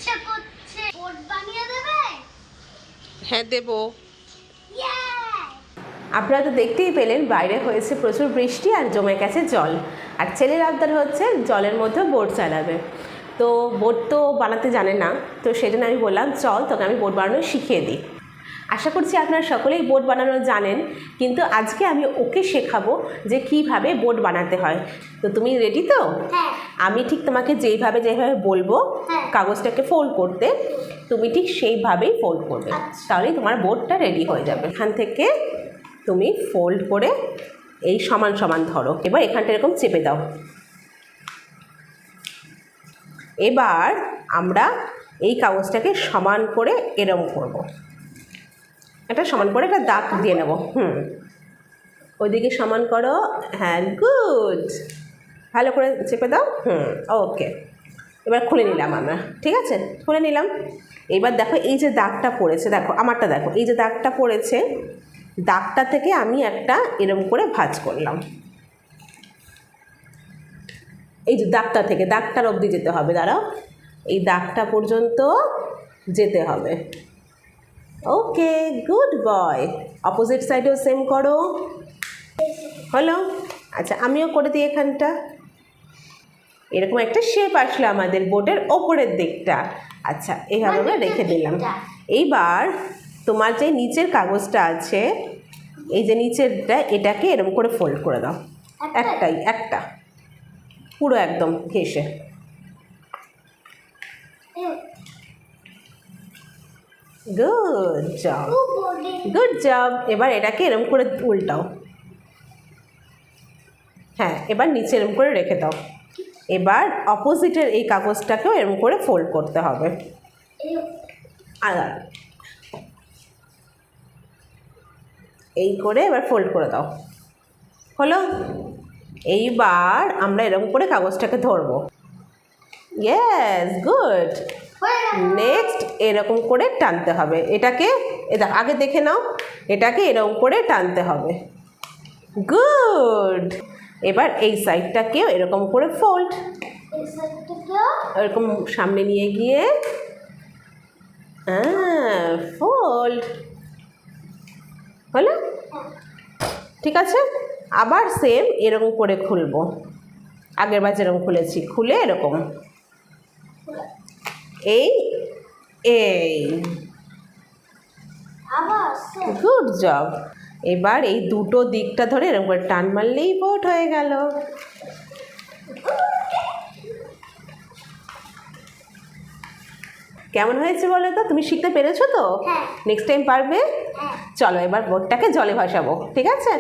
ইচ্ছা করছে বোট বানিয়ে দেবে? হ্যাঁ দেবো। আপনারা তো দেখতেই পেলেন বাইরে হয়েছে প্রচুর বৃষ্টি আর জমে গেছে জল, আর ছেলের আবদার হচ্ছে জলের মধ্যে বোট চালাবে। তো বোট তো বানাতে জানে না, তো সেজন্য আমি বললাম চল তোকে আমি বোট বানানো শিখিয়ে দিই। আশা করছি আপনারা সকলেই বোট বানানো জানেন, কিন্তু আজকে আমি ওকে শেখাবো যে কিভাবে বোট বানাতে হয়। তো তুমি রেডি তো? হ্যাঁ। আমি ঠিক তোমাকে যেভাবে বলবো কাগজটাকে ফোল্ড করতে, তুমি ঠিক সেইভাবেই ফোল্ড করবে, তাহলেই তোমার বোটটা রেডি হয়ে যাবে। এখান থেকে তুমি ফোল্ড করে এই সমান সমান ধরো, এবার এখানটা এরকম চেপে দাও। এবার আমরা এই কাগজটাকে সমান করে এরকম করব, একটা সমান করে একটা দাগ দিয়ে নেব। ওইদিকে সমান করো, হ্যাঁ গুড, ভালো করে চেপে দাও। ওকে, এবার খুলে নিলাম আমরা, ঠিক আছে খুলে নিলাম। এবার দেখো এই যে দাগটা পড়েছে, দেখো আমারটা দেখো, এই যে দাগটা পড়েছে, দাগটা থেকে আমি একটা এরকম করে ভাঁজ করলাম। এই যে দাগটা থেকে দাগটার অবধি যেতে হবে, দাঁড়াও, এই দাগটা পর্যন্ত যেতে হবে। ওকে গুড বয়, অপোজিট সাইডেও সেম করো। হলো? আচ্ছা আমিও করে দিই এখানটা। এরকম একটা শেপ আসলো আমাদের বোটের ওপরের দিকটা। আচ্ছা এইভাবে আমরা রেখে দিলাম। এইবার তোমার যে নিচের কাগজটা আছে, এই যে নিচেরটা, এটাকে এরকম করে ফোল্ড করে দাও, একটা পুরো একদম ঘেঁষে। Good job, good job. এবার এটাকে এরকম করে উল্টাও, হ্যাঁ এবার নিচে এরকম করে রেখে দাও। এবার অপোজিটের এই কাগজটাকেও এরকম করে ফোল্ড করতে হবে, এই করে এবার ফোল্ড করে দাও। হলো? এইবার আমরা এরকম করে কাগজটাকে ধরবো। Yes good. নেক্সট এরকম করে টানতে হবে এটাকে, এটা আগে দেখে নাও, এটাকে এরকম করে টানতে হবে। গুড। এবার এই সাইডটাকেও এরকম করে ফোল্ড, এরকম সামনে নিয়ে গিয়ে ফোল্ড। হলো? ঠিক আছে, আবার সেম এরকম করে খুলবো, আগের বার যেরকম খুলেছি, খুলে এরকম এই গুড জব। এবার এই দুটো দিকটা ধরে এরকম করে টান মারলেই বোট হয়ে গেল। কেমন হয়েছে বলো তো? তুমি শিখতে পেরেছো তো? নেক্সট টাইম পারবে? চলো এবার বোটটাকে জলে ভাসাবো, ঠিক আছে?